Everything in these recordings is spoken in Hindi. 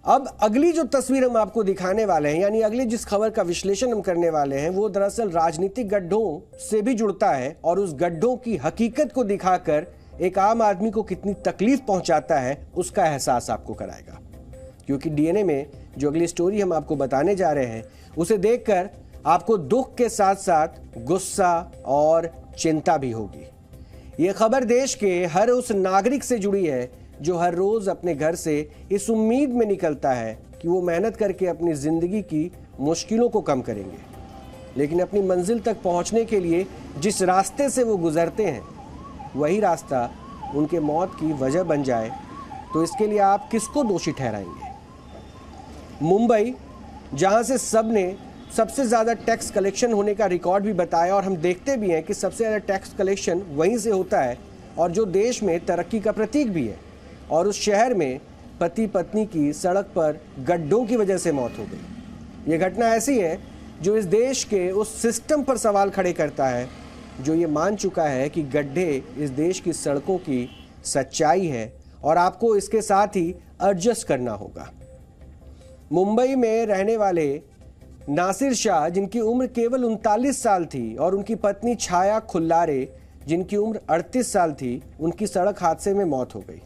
अब अगली जो तस्वीर हम आपको दिखाने वाले हैं, यानी अगली जिस खबर का विश्लेषण हम करने वाले हैं, वो दरअसल राजनीतिक गड्ढों से भी जुड़ता है और उस गड्ढों की हकीकत को दिखाकर एक आम आदमी को कितनी तकलीफ पहुंचाता है उसका एहसास आपको कराएगा। क्योंकि डीएनए में जो अगली स्टोरी हम आपको बताने जा रहे हैं, उसे देखकर आपको दुख के साथ साथ गुस्सा और चिंता भी होगी। ये खबर देश के हर उस नागरिक से जुड़ी है जो हर रोज अपने घर से इस उम्मीद में निकलता है कि वो मेहनत करके अपनी जिंदगी की मुश्किलों को कम करेंगे, लेकिन अपनी मंजिल तक पहुंचने के लिए जिस रास्ते से वो गुजरते हैं वही रास्ता उनके मौत की वजह बन जाए तो इसके लिए आप किसको दोषी ठहराएंगे? मुंबई, जहां से सबसे ज़्यादा टैक्स कलेक्शन होने का रिकॉर्ड भी बताया, और हम देखते भी हैं कि सबसे ज़्यादा टैक्स कलेक्शन वहीं से होता है और जो देश में तरक्की का प्रतीक भी है, और उस शहर में पति पत्नी की सड़क पर गड्ढों की वजह से मौत हो गई। ये घटना ऐसी है जो इस देश के उस सिस्टम पर सवाल खड़े करता है जो ये मान चुका है कि गड्ढे इस देश की सड़कों की सच्चाई है और आपको इसके साथ ही एडजस्ट करना होगा। मुंबई में रहने वाले नासिर शाह, जिनकी उम्र केवल 39 साल थी, और उनकी पत्नी छाया खुल्लारे, जिनकी उम्र 38 साल थी, उनकी सड़क हादसे में मौत हो गई।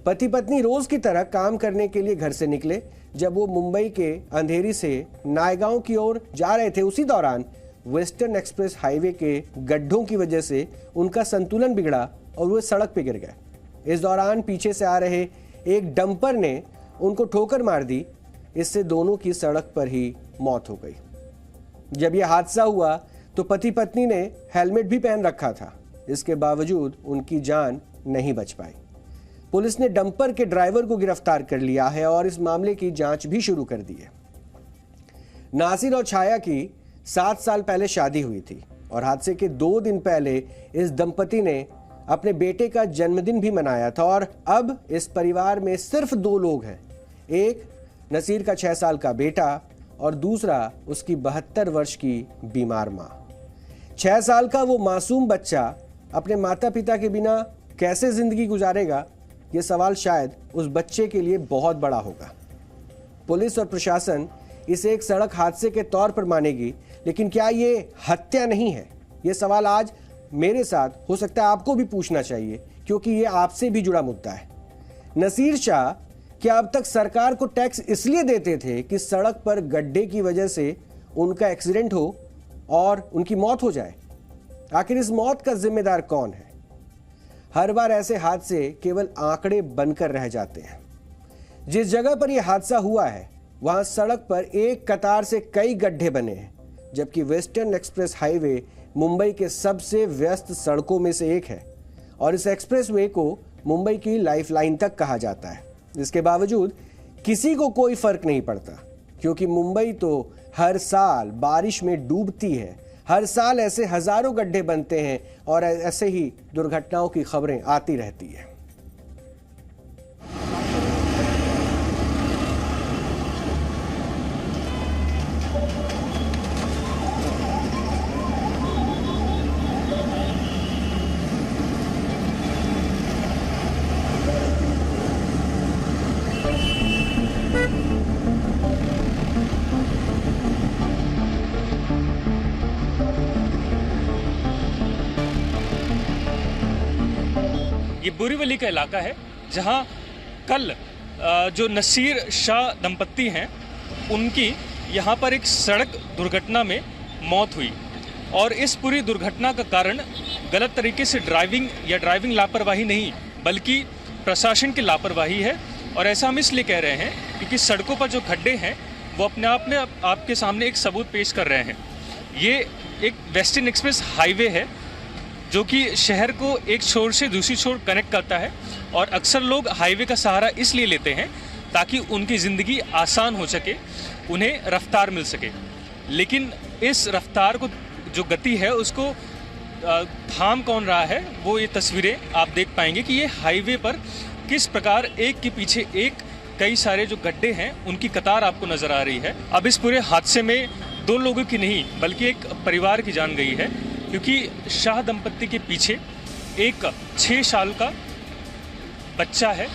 पति पत्नी रोज की तरह काम करने के लिए घर से निकले। जब वो मुंबई के अंधेरी से नायगांव की ओर जा रहे थे, उसी दौरान वेस्टर्न एक्सप्रेस हाईवे के गड्ढों की वजह से उनका संतुलन बिगड़ा और वे सड़क पर गिर गए। इस दौरान पीछे से आ रहे एक डंपर ने उनको ठोकर मार दी। इससे दोनों की सड़क पर ही मौत हो गई। जब यह हादसा हुआ तो पति पत्नी ने हेलमेट भी पहन रखा था, इसके बावजूद उनकी जान नहीं बच पाई। पुलिस ने डंपर के ड्राइवर को गिरफ्तार कर लिया है और इस मामले की जांच भी शुरू कर दी है। नासिर और छाया की 7 साल पहले शादी हुई थी और हादसे के 2 दिन पहले इस दंपति ने अपने बेटे का जन्मदिन भी मनाया था, और अब इस परिवार में सिर्फ 2 लोग हैं। एक नसीर का 6 साल का बेटा और दूसरा उसकी 72 वर्ष की बीमार माँ। 6 साल का वो मासूम बच्चा अपने माता पिता के बिना कैसे जिंदगी गुजारेगा, ये सवाल शायद उस बच्चे के लिए बहुत बड़ा होगा। पुलिस और प्रशासन इसे एक सड़क हादसे के तौर पर मानेगी, लेकिन क्या ये हत्या नहीं है? ये सवाल आज मेरे साथ, हो सकता है आपको भी पूछना चाहिए, क्योंकि ये आपसे भी जुड़ा मुद्दा है। नसीर शाह क्या अब तक सरकार को टैक्स इसलिए देते थे कि सड़क पर गड्ढे की वजह से उनका एक्सीडेंट हो और उनकी मौत हो जाए? आखिर इस मौत का जिम्मेदार कौन है? हर बार ऐसे हादसे केवल आंकड़े बनकर रह जाते हैं। जिस जगह पर यह हादसा हुआ है वहां सड़क पर एक कतार से कई गड्ढे बने हैं, जबकि वेस्टर्न एक्सप्रेस हाईवे मुंबई के सबसे व्यस्त सड़कों में से एक है और इस एक्सप्रेसवे को मुंबई की लाइफलाइन तक कहा जाता है। इसके बावजूद किसी को कोई फर्क नहीं पड़ता, क्योंकि मुंबई तो हर साल बारिश में डूबती है। हर साल ऐसे हजारों गड्ढे बनते हैं और ऐसे ही दुर्घटनाओं की खबरें आती रहती है। ये बोरीवली का इलाका है जहां कल जो नसीर शाह दंपत्ति हैं उनकी यहां पर एक सड़क दुर्घटना में मौत हुई, और इस पूरी दुर्घटना का कारण गलत तरीके से ड्राइविंग लापरवाही नहीं बल्कि प्रशासन की लापरवाही है। और ऐसा हम इसलिए कह रहे हैं क्योंकि सड़कों पर जो गड्ढे हैं वो अपने आप में आपके सामने एक सबूत पेश कर रहे हैं। ये एक वेस्टर्न एक्सप्रेस हाईवे है जो कि शहर को एक छोर से दूसरी छोर कनेक्ट करता है, और अक्सर लोग हाईवे का सहारा इसलिए लेते हैं ताकि उनकी ज़िंदगी आसान हो सके, उन्हें रफ्तार मिल सके। लेकिन इस रफ्तार को जो गति है उसको थाम कौन रहा है, वो ये तस्वीरें आप देख पाएंगे कि ये हाईवे पर किस प्रकार एक के पीछे एक कई सारे जो गड्ढे हैं उनकी कतार आपको नज़र आ रही है। अब इस पूरे हादसे में 2 लोगों की नहीं बल्कि एक परिवार की जान गई है, क्योंकि शाह दंपत्ति के पीछे एक 6 साल का बच्चा है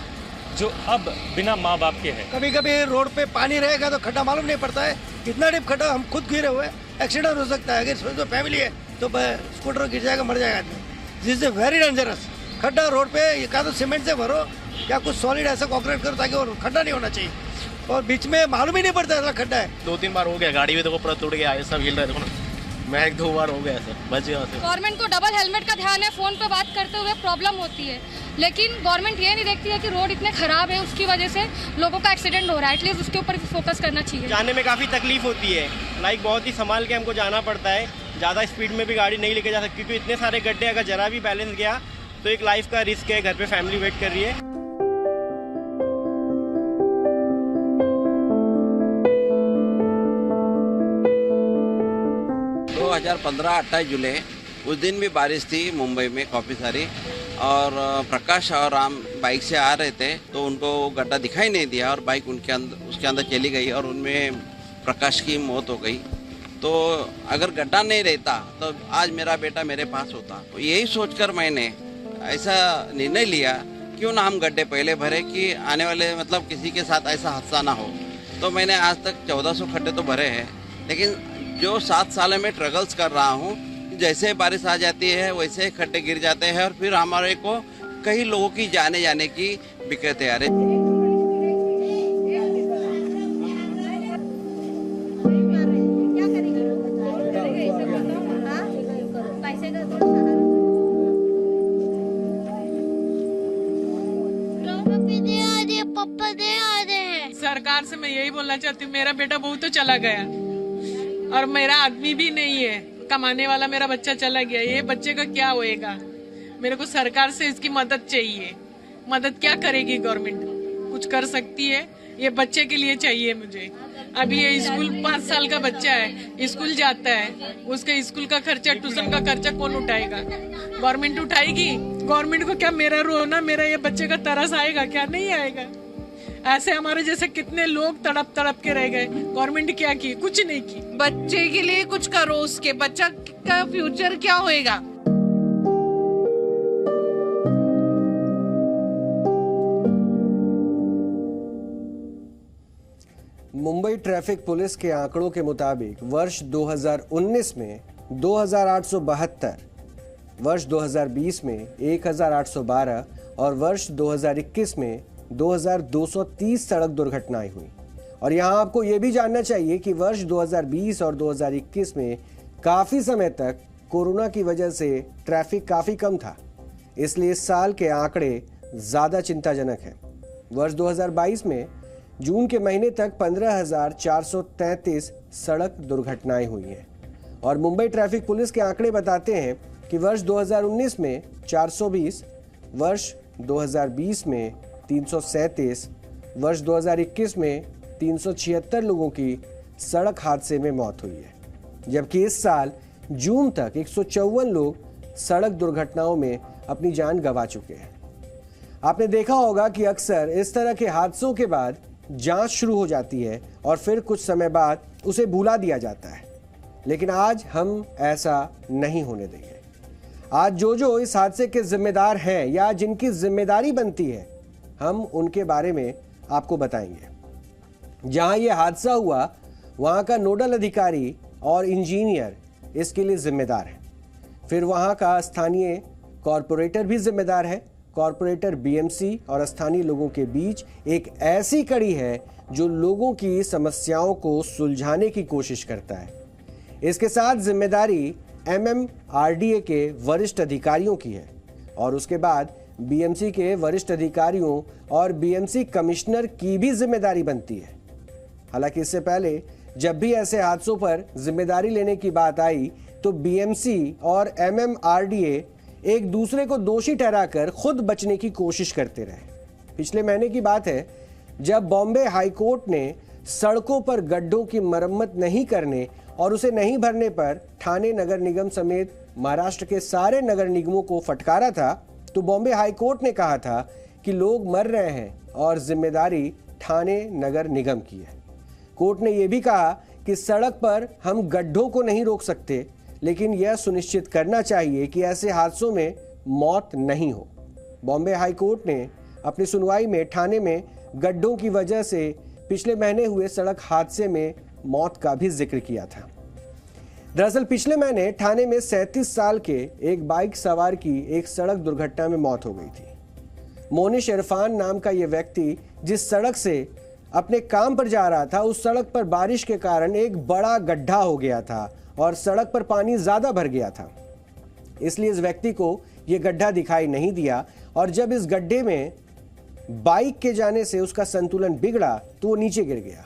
जो अब बिना माँ बाप के है। कभी कभी रोड पे पानी रहेगा तो खड्डा मालूम नहीं पड़ता है, कितना डीप खड्डा, हम खुद गिरे हुए, एक्सीडेंट हो सकता है। अगर सोचो फैमिली है तो स्कूटर गिर जाएगा, मर जाएगा आदमी। This is very dangerous. खड्डा रोड पे या तो सीमेंट से भरो या कुछ सॉलिड ऐसा कॉन्क्रीट करो ताकि वो खड्डा नहीं होना चाहिए, और बीच में मालूम ही नहीं पड़ता ऐसा खड्डा है। 2-3 बार हो गया, गाड़ी भी देखो पूरा टूट गया, ये सब हिल रहा है, देखो ना। मैं 1-2 बार हो गया सर, बच गया सर। गवर्नमेंट को डबल हेलमेट का ध्यान है, फोन पे बात करते हुए प्रॉब्लम होती है, लेकिन गवर्नमेंट ये नहीं देखती है कि रोड इतने खराब है, उसकी वजह से लोगों का एक्सीडेंट हो रहा है। एटलीस्ट उसके ऊपर फोकस करना चाहिए। जाने में काफ़ी तकलीफ होती है, लाइक बहुत ही संभाल के हमको जाना पड़ता है। ज़्यादा स्पीड में भी गाड़ी नहीं लेके जा सकती क्योंकि इतने सारे गड्ढे, अगर जरा भी बैलेंस गया तो एक लाइफ का रिस्क है। घर पे फैमिली वेट कर रही है। 2015 28 जुलाई उस दिन भी बारिश थी मुंबई में काफ़ी सारी, और प्रकाश और राम बाइक से आ रहे थे तो उनको गड्ढा दिखाई नहीं दिया और बाइक उसके अंदर चली गई और उनमें प्रकाश की मौत हो गई। तो अगर गड्ढा नहीं रहता तो आज मेरा बेटा मेरे पास होता। तो यही सोचकर मैंने ऐसा निर्णय लिया, क्यों ना हम गड्ढे पहले भरे कि आने वाले मतलब किसी के साथ ऐसा हादसा ना हो। तो मैंने आज तक 1400 खड्डे तो भरे हैं, लेकिन जो 7 साल में ट्रगल्स कर रहा हूँ, जैसे बारिश आ जाती है वैसे खड्डे गिर जाते हैं और फिर हमारे को कई लोगों की जाने की दिक्कतें आ रही। सरकार से मैं यही बोलना चाहती हूँ, मेरा बेटा बहू तो चला गया और मेरा आदमी भी नहीं है, कमाने वाला मेरा बच्चा चला गया, ये बच्चे का क्या होएगा। मेरे को सरकार से इसकी मदद चाहिए। मदद क्या करेगी गवर्नमेंट? कुछ कर सकती है? ये बच्चे के लिए चाहिए मुझे। अभी ये स्कूल 5 साल का बच्चा है, स्कूल जाता है, उसके स्कूल का खर्चा, ट्यूशन का खर्चा कौन उठाएगा? गवर्नमेंट उठाएगी। गवर्नमेंट को क्या मेरा रोना, मेरा ये बच्चे का तरस आएगा क्या? नहीं आएगा। ऐसे हमारे जैसे कितने लोग तड़प तड़प के रह गए। गवर्नमेंट क्या की? कुछ नहीं की। बच्चे के लिए कुछ करो, उसके बच्चा का फ्यूचर क्या होएगा? मुंबई ट्रैफिक पुलिस के आंकड़ों के मुताबिक वर्ष 2019 में 2872, वर्ष 2020 में 1812 और वर्ष 2021 में 2230 सड़क दुर्घटनाएं हुई। और यहां आपको यह भी जानना चाहिए कि वर्ष 2020 और 2021 में काफी समय तक कोरोना की वजह से ट्रैफिक काफी कम था, इसलिए इस साल के आंकड़े ज्यादा चिंताजनक हैं। वर्ष 2022 में जून के महीने तक 15,433 सड़क दुर्घटनाएं हुई हैं और मुंबई ट्रैफिक पुलिस के आंकड़े बताते हैं कि वर्ष 2019 में 420, वर्ष 2020 में 337, वर्ष 2021 में 376 लोगों की सड़क हादसे में मौत हुई है, जबकि इस साल जून तक 154 लोग सड़क दुर्घटनाओं में अपनी जान गंवा चुके हैं। आपने देखा होगा कि अक्सर इस तरह के हादसों के बाद जांच शुरू हो जाती है और फिर कुछ समय बाद उसे भुला दिया जाता है, लेकिन आज हम ऐसा नहीं होने देंगे। आज जो इस हादसे के जिम्मेदार हैं या जिनकी जिम्मेदारी बनती है, हम उनके बारे में आपको बताएंगे। जहां यह हादसा हुआ वहां का नोडल अधिकारी और इंजीनियर इसके लिए जिम्मेदार है। फिर वहां का स्थानीय कॉरपोरेटर भी जिम्मेदार है। कॉरपोरेटर बीएमसी और स्थानीय लोगों के बीच एक ऐसी कड़ी है जो लोगों की समस्याओं को सुलझाने की कोशिश करता है। इसके साथ जिम्मेदारी एमएमआरडीए के वरिष्ठ अधिकारियों की है और उसके बाद बीएमसी के वरिष्ठ अधिकारियों और बीएमसी कमिश्नर की भी जिम्मेदारी बनती है। हालांकि इससे पहले जब भी ऐसे हादसों पर जिम्मेदारी लेने की बात आई तो बीएमसी और एमएमआरडीए एक दूसरे को दोषी ठहराकर खुद बचने की कोशिश करते रहे। पिछले महीने की बात है जब बॉम्बे हाईकोर्ट ने सड़कों पर गड्ढों की मरम्मत नहीं करने और उसे नहीं भरने पर ठाणे नगर निगम समेत महाराष्ट्र के सारे नगर निगमों को फटकारा था, तो बॉम्बे हाईकोर्ट ने कहा था कि लोग मर रहे हैं और जिम्मेदारी ठाणे नगर निगम की है। कोर्ट ने यह भी कहा कि सड़क पर हम गड्ढों को नहीं रोक सकते, लेकिन यह सुनिश्चित करना चाहिए कि ऐसे हादसों में मौत नहीं हो। बॉम्बे हाईकोर्ट ने अपनी सुनवाई में ठाणे में गड्ढों की वजह से पिछले महीने हुए सड़क हादसे में मौत का भी जिक्र किया था। दरअसल पिछले महीने ठाणे में 37 साल के एक बाइक सवार की एक सड़क दुर्घटना में मौत हो गई थी। मोनिश इरफान नाम का यह व्यक्ति जिस सड़क से अपने काम पर जा रहा था, उस सड़क पर बारिश के कारण एक बड़ा गड्ढा हो गया था और सड़क पर पानी ज्यादा भर गया था। इसलिए इस व्यक्ति को यह गड्ढा दिखाई नहीं दिया और जब इस गड्ढे में बाइक के जाने से उसका संतुलन बिगड़ा तो वो नीचे गिर गया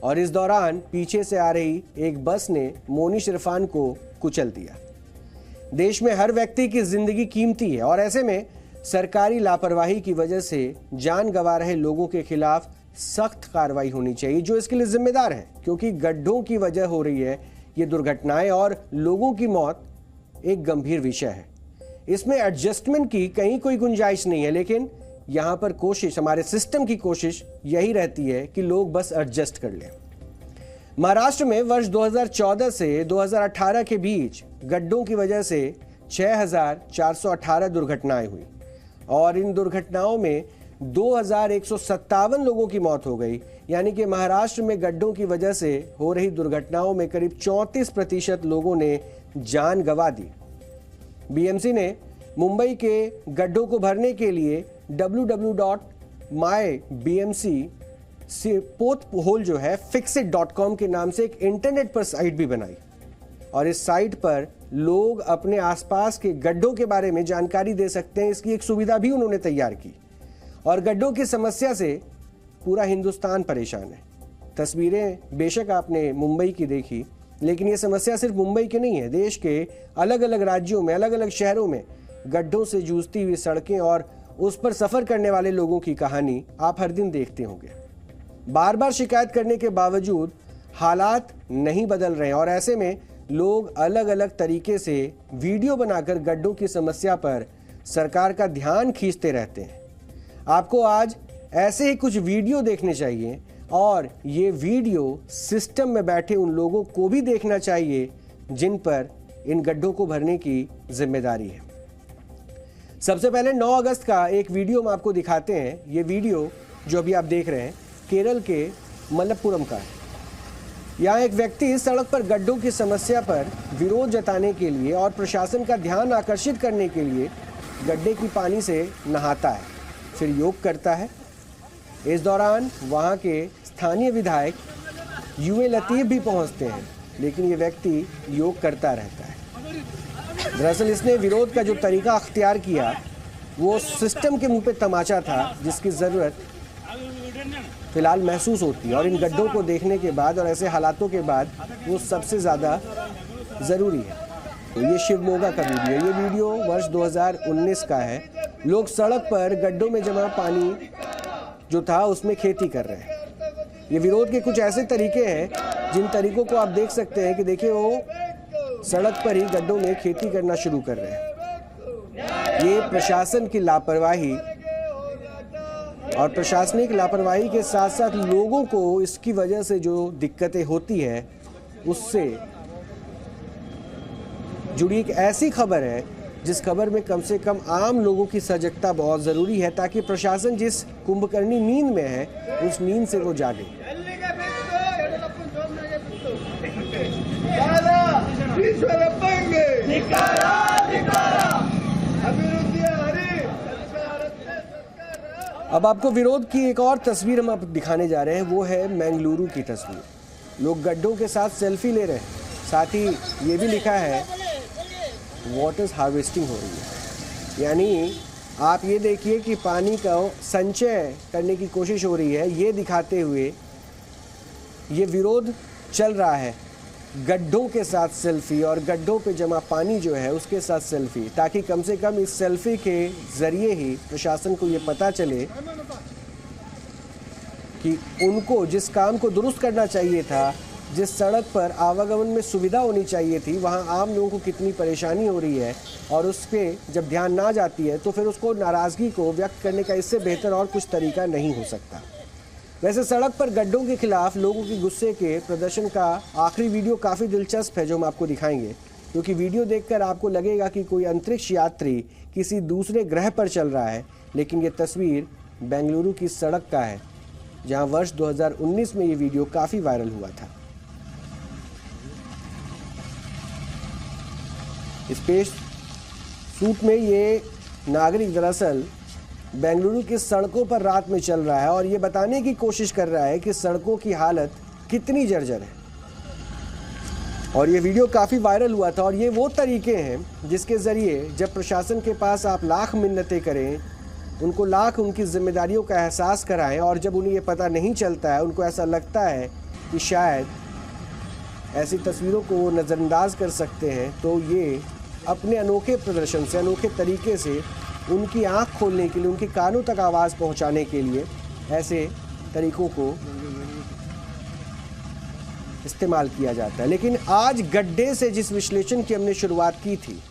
और इस दौरान पीछे से आ रही एक बस ने मोनिश इरफान को कुचल दिया। देश में हर व्यक्ति की जिंदगी कीमती है और ऐसे में सरकारी लापरवाही की वजह से जान गंवा रहे लोगों के खिलाफ सख्त कार्रवाई होनी चाहिए जो इसके लिए जिम्मेदार है, क्योंकि गड्ढों की वजह हो रही है ये दुर्घटनाएं और लोगों की मौत एक गंभीर विषय है। इसमें एडजस्टमेंट की कहीं कोई गुंजाइश नहीं है, लेकिन यहां पर कोशिश, हमारे सिस्टम की कोशिश यही रहती है कि लोग बस एडजस्ट कर लें। महाराष्ट्र में वर्ष 2014 से 2018 के बीच गड्ढों की वजह से 6,418 दुर्घटनाएं हुई और इन दुर्घटनाओं में 2,157 लोगों की मौत हो गई। यानी कि महाराष्ट्र में गड्ढों की वजह से हो रही दुर्घटनाओं में करीब 34% लोगों ने जान गंवा दी। बीएमसी ने मुंबई के गड्ढों को भरने के लिए www.mybmc जो है fixit.com के नाम से एक इंटरनेट पर साइट भी बनाई और इस साइट पर लोग अपने आसपास के गड्ढों के बारे में जानकारी दे सकते हैं। इसकी एक सुविधा भी उन्होंने तैयार की और गड्ढों की समस्या से पूरा हिंदुस्तान परेशान है। तस्वीरें बेशक आपने मुंबई की देखी, लेकिन ये समस्या सिर्फ मुंबई की नहीं है। देश के अलग अलग राज्यों में, अलग अलग शहरों में गड्ढों से जूझती हुई सड़कें और उस पर सफर करने वाले लोगों की कहानी आप हर दिन देखते होंगे। बार बार शिकायत करने के बावजूद हालात नहीं बदल रहे हैं और ऐसे में लोग अलग अलग तरीके से वीडियो बनाकर गड्ढों की समस्या पर सरकार का ध्यान खींचते रहते हैं। आपको आज ऐसे ही कुछ वीडियो देखने चाहिए और ये वीडियो सिस्टम में बैठे उन लोगों को भी देखना चाहिए जिन पर इन गड्ढों को भरने की जिम्मेदारी है। सबसे पहले 9 अगस्त का एक वीडियो हम आपको दिखाते हैं। ये वीडियो जो अभी आप देख रहे हैं केरल के मलप्पुरम का है। यहाँ एक व्यक्ति सड़क पर गड्ढों की समस्या पर विरोध जताने के लिए और प्रशासन का ध्यान आकर्षित करने के लिए गड्ढे की पानी से नहाता है, फिर योग करता है। इस दौरान वहाँ के स्थानीय विधायक यूए लतीफ भी पहुँचते हैं, लेकिन ये व्यक्ति योग करता रहता है। दरअसल इसने विरोध का जो तरीका अख्तियार किया वो सिस्टम के मुंह पे तमाचा था, जिसकी ज़रूरत फिलहाल महसूस होती है और इन गड्ढों को देखने के बाद और ऐसे हालातों के बाद वो सबसे ज़्यादा ज़रूरी है। तो ये शिवमोगा का वीडियो, ये वीडियो वर्ष 2019 का है। लोग सड़क पर गड्ढों में जमा पानी जो था उसमें खेती कर रहे हैं। ये विरोध के कुछ ऐसे तरीके हैं जिन तरीकों को आप देख सकते हैं कि देखिए वो सड़क पर ही गड्ढों में खेती करना शुरू कर रहे हैं। ये प्रशासन की लापरवाही और प्रशासनिक लापरवाही के साथ साथ लोगों को इसकी वजह से जो दिक्कतें होती है उससे जुड़ी एक ऐसी खबर है जिस खबर में कम से कम आम लोगों की सजगता बहुत ज़रूरी है, ताकि प्रशासन जिस कुंभकर्णी नींद में है उस नींद से वो जागे। अब आपको विरोध की एक और तस्वीर हम अब दिखाने जा रहे हैं, वो है मंगलुरु की तस्वीर। लोग गड्ढों के साथ सेल्फी ले रहे हैं, साथ ही ये भी लिखा है वाटर हार्वेस्टिंग हो रही है। यानी आप ये देखिए कि पानी का संचय करने की कोशिश हो रही है, ये दिखाते हुए ये विरोध चल रहा है गड्ढों के साथ सेल्फी और गड्ढों पे जमा पानी जो है उसके साथ सेल्फी, ताकि कम से कम इस सेल्फी के ज़रिए ही प्रशासन को ये पता चले कि उनको जिस काम को दुरुस्त करना चाहिए था, जिस सड़क पर आवागमन में सुविधा होनी चाहिए थी, वहाँ आम लोगों को कितनी परेशानी हो रही है और उस पर जब ध्यान ना जाती है तो फिर उसको नाराज़गी को व्यक्त करने का इससे बेहतर और कुछ तरीका नहीं हो सकता। वैसे सड़क पर गड्ढों के खिलाफ लोगों के गुस्से के प्रदर्शन का आखिरी वीडियो काफ़ी दिलचस्प है जो हम आपको दिखाएंगे, क्योंकि वीडियो देखकर आपको लगेगा कि कोई अंतरिक्ष यात्री किसी दूसरे ग्रह पर चल रहा है, लेकिन ये तस्वीर बेंगलुरु की सड़क का है, जहां वर्ष 2019 में ये वीडियो काफी वायरल हुआ था। स्पेस सूट में ये नागरिक दरअसल बेंगलुरु की सड़कों पर रात में चल रहा है और ये बताने की कोशिश कर रहा है कि सड़कों की हालत कितनी जर्जर है। और ये वीडियो काफ़ी वायरल हुआ था। और ये वो तरीके हैं जिसके ज़रिए जब प्रशासन के पास आप लाख मिन्नतें करें, उनको लाख उनकी जिम्मेदारियों का एहसास कराएं, और जब उन्हें ये पता नहीं चलता है, उनको ऐसा लगता है कि शायद ऐसी तस्वीरों को वो नज़रअंदाज कर सकते हैं, तो ये अपने अनोखे प्रदर्शन से, अनोखे तरीके से उनकी आँख खोलने के लिए, उनके कानों तक आवाज़ पहुँचाने के लिए ऐसे तरीक़ों को इस्तेमाल किया जाता है। लेकिन आज गड्ढे से जिस विश्लेषण की हमने शुरुआत की थी,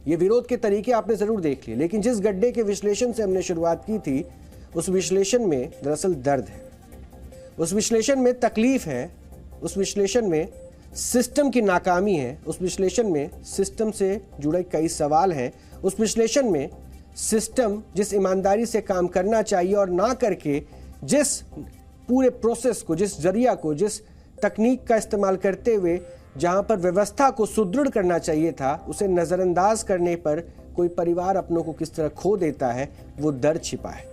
ये विरोध के तरीके आपने ज़रूर देख लिए, लेकिन जिस गड्ढे के विश्लेषण से हमने शुरुआत की थी, उस विश्लेषण में दरअसल दर्द है, उस विश्लेषण में तकलीफ है, उस विश्लेषण में सिस्टम की नाकामी है, उस विश्लेषण में सिस्टम से जुड़े कई सवाल हैं, उस विश्लेषण में सिस्टम जिस ईमानदारी से काम करना चाहिए और ना करके जिस पूरे प्रोसेस को, जिस जरिया को, जिस तकनीक का इस्तेमाल करते हुए जहां पर व्यवस्था को सुदृढ़ करना चाहिए था, उसे नज़रअंदाज करने पर कोई परिवार अपनों को किस तरह खो देता है, वो दर्द छिपा है।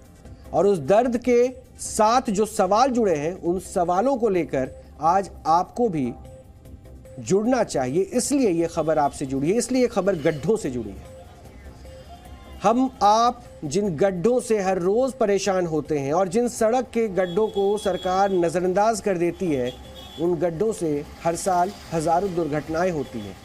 और उस दर्द के साथ जो सवाल जुड़े हैं, उन सवालों को लेकर आज आपको भी जुड़ना चाहिए। इसलिए ये खबर आपसे जुड़ी है, इसलिए ये खबर गड्ढों से जुड़ी है। हम आप जिन गड्ढों से हर रोज़ परेशान होते हैं और जिन सड़क के गड्ढों को सरकार नज़रअंदाज कर देती है, उन गड्ढों से हर साल हज़ारों दुर्घटनाएं होती हैं।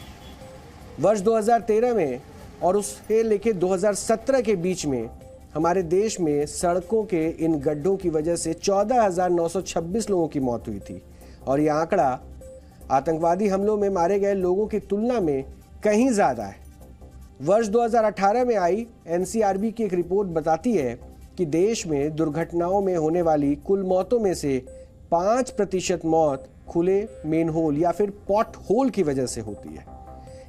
वर्ष 2013 में और उससे लेके 2017 के बीच में हमारे देश में सड़कों के इन गड्ढों की वजह से 14,926 लोगों की मौत हुई थी। और ये आंकड़ा आतंकवादी हमलों में मारे गए लोगों की तुलना में कहीं ज़्यादा है। वर्ष 2018 में आई एनसीआरबी की एक रिपोर्ट बताती है कि देश में दुर्घटनाओं में होने वाली कुल मौतों में से 5% मौत खुले मेन होल या फिर पॉट होल की वजह से होती है।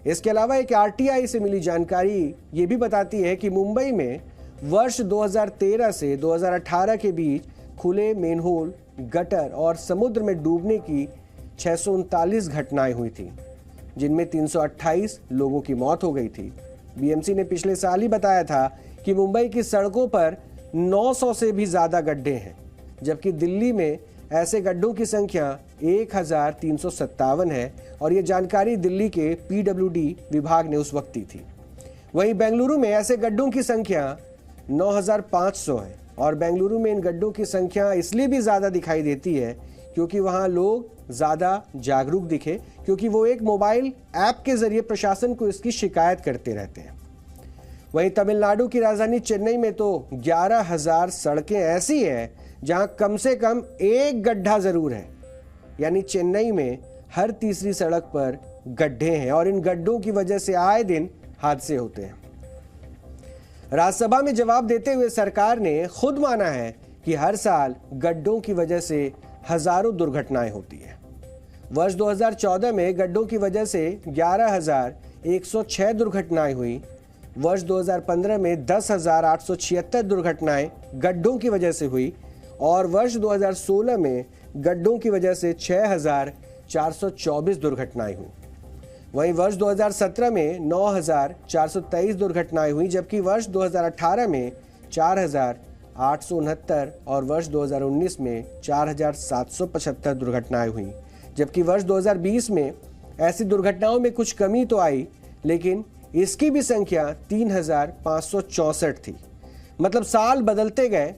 इसके अलावा एक आरटीआई से मिली जानकारी ये भी बताती है कि मुंबई में वर्ष 2013 से 2018 के बीच खुले मेन होल, गटर और समुद्र में डूबने की 639 घटनाएं हुई थी, जिनमें 328 लोगों की मौत हो गई थी। बीएमसी ने पिछले साल ही बताया था कि मुंबई की सड़कों पर 900 से भी ज़्यादा गड्ढे हैं, जबकि दिल्ली में ऐसे गड्ढों की संख्या 1357 है और ये जानकारी दिल्ली के पीडब्ल्यूडी विभाग ने उस वक्त दी थी। वहीं बेंगलुरु में ऐसे गड्ढों की संख्या 9500 है और बेंगलुरु में इन गड्ढों की संख्या इसलिए भी ज़्यादा दिखाई देती है क्योंकि वहाँ लोग ज़्यादा जागरूक दिखे, क्योंकि वो एक मोबाइल ऐप के ज़रिए प्रशासन को इसकी शिकायत करते रहते हैं। वहीं तमिलनाडु की राजधानी चेन्नई में तो 11,000 सड़कें ऐसी हैं जहां कम से कम एक गड्ढा जरूर है, यानी चेन्नई में हर तीसरी सड़क पर गड्ढे हैं और इन गड्ढों की वजह से आए दिन हादसे होते हैं। राज्यसभा में जवाब देते हुए सरकार ने खुद माना है कि हर साल गड्ढों की वजह से हजारों दुर्घटनाएं होती हैं। वर्ष 2014 में गड्ढों की वजह से 11,106 दुर्घटनाएं हुई। वर्ष 2015 में 10,876 दुर्घटनाएं गड्ढों की वजह से हुई और वर्ष 2016 में गड्ढों की वजह से 6,424 दुर्घटनाएं हुई। वहीं वर्ष 2017 में 9,423 दुर्घटनाएं हुई, जबकि वर्ष 2018 में 4,869 और वर्ष 2019 में 4,775 दुर्घटनाएं हुई। जबकि वर्ष 2020 में ऐसी दुर्घटनाओं में कुछ कमी तो आई, लेकिन इसकी भी संख्या 3,564 थी। मतलब साल बदलते गए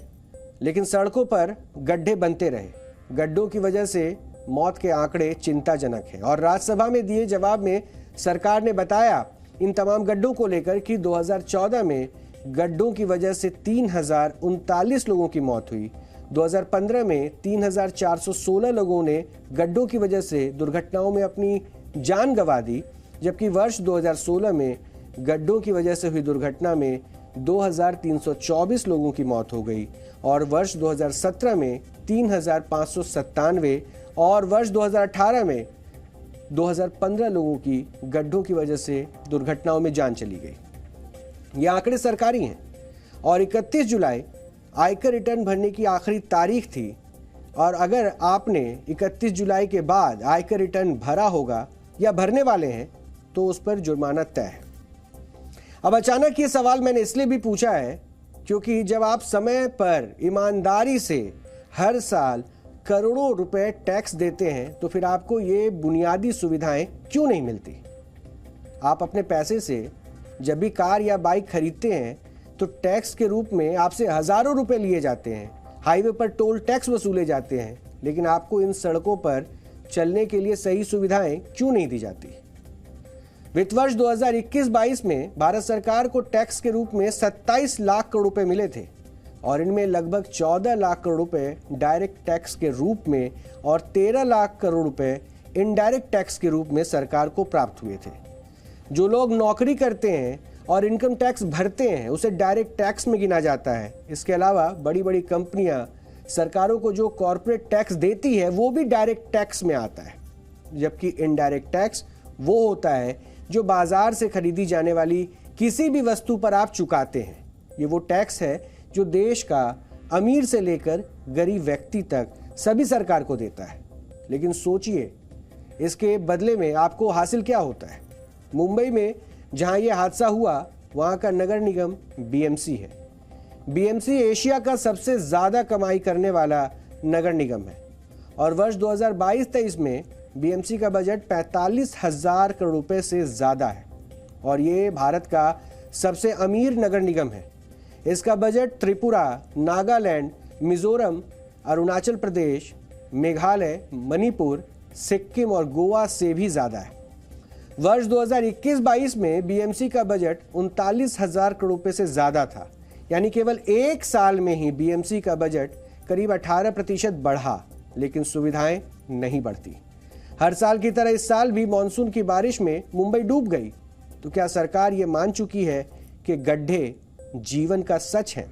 लेकिन सड़कों पर गड्ढे बनते रहे। गड्ढों की वजह से मौत के आंकड़े चिंताजनक हैं और राज्यसभा में दिए जवाब में सरकार ने बताया इन तमाम गड्ढों को लेकर कि 2014 में गड्ढों की वजह से 3,039 लोगों की मौत हुई। 2015 में 3,416 लोगों ने गड्ढों की वजह से दुर्घटनाओं में अपनी जान गंवा दी, जबकि वर्ष 2016 में गड्ढों की वजह से हुई दुर्घटना में 2,324 लोगों की मौत हो गई और वर्ष 2017 में 3,597 और वर्ष 2018 में 2,015 लोगों की गड्ढों की वजह से दुर्घटनाओं में जान चली गई। ये आंकड़े सरकारी हैं और 31 जुलाई आयकर रिटर्न भरने की आखिरी तारीख थी और अगर आपने 31 जुलाई के बाद आयकर रिटर्न भरा होगा या भरने वाले हैं तो उस पर जुर्माना तय है। अब अचानक ये सवाल मैंने इसलिए भी पूछा है क्योंकि जब आप समय पर ईमानदारी से हर साल करोड़ों रुपए टैक्स देते हैं तो फिर आपको ये बुनियादी सुविधाएं क्यों नहीं मिलती? आप अपने पैसे से जब भी कार या बाइक खरीदते हैं तो टैक्स के रूप में आपसे हजारों रुपए लिए जाते हैं, हाईवे पर टोल टैक्स वसूले जाते हैं, लेकिन आपको इन सड़कों पर चलने के लिए सही सुविधाएं क्यों नहीं दी जाती? वित्त वर्ष 2021-22 में भारत सरकार को टैक्स के रूप में 27 लाख करोड़ रुपए मिले थे और इनमें लगभग 14 लाख करोड़ रुपए डायरेक्ट टैक्स के रूप में और 13 लाख करोड़ रुपए इनडायरेक्ट टैक्स के रूप में सरकार को प्राप्त हुए थे। जो लोग नौकरी करते हैं और इनकम टैक्स भरते हैं उसे डायरेक्ट टैक्स में गिना जाता है। इसके अलावा बड़ी बड़ी कंपनियां सरकारों को जो कॉर्पोरेट टैक्स देती है वो भी डायरेक्ट टैक्स में आता है, जबकि इनडायरेक्ट टैक्स वो होता है जो बाजार से खरीदी जाने वाली किसी भी वस्तु पर आप चुकाते हैं। ये वो टैक्स है जो देश का अमीर से लेकर गरीब व्यक्ति तक सभी सरकार को देता है। लेकिन सोचिए इसके बदले में आपको हासिल क्या होता है? मुंबई में जहां यह हादसा हुआ वहां का नगर निगम बीएमसी है। बीएमसी एशिया का सबसे ज्यादा कमाई करने वाला नगर निगम है और वर्ष 2022-23 में बीएमसी का बजट 45,000 करोड़ रुपए से ज्यादा है और ये भारत का सबसे अमीर नगर निगम है। इसका बजट त्रिपुरा, नागालैंड, मिजोरम, अरुणाचल प्रदेश, मेघालय, मणिपुर, सिक्किम और गोवा से भी ज्यादा है। वर्ष 2021-22 में बीएमसी का बजट 39,000 करोड़ रुपए से ज्यादा था, यानी केवल एक साल में ही बीएमसी का बजट करीब 18% बढ़ा, लेकिन सुविधाएं नहीं बढ़ती। हर साल की तरह इस साल भी मानसून की बारिश में मुंबई डूब गई। तो क्या सरकार ये मान चुकी है कि गड्ढे जीवन का सच है?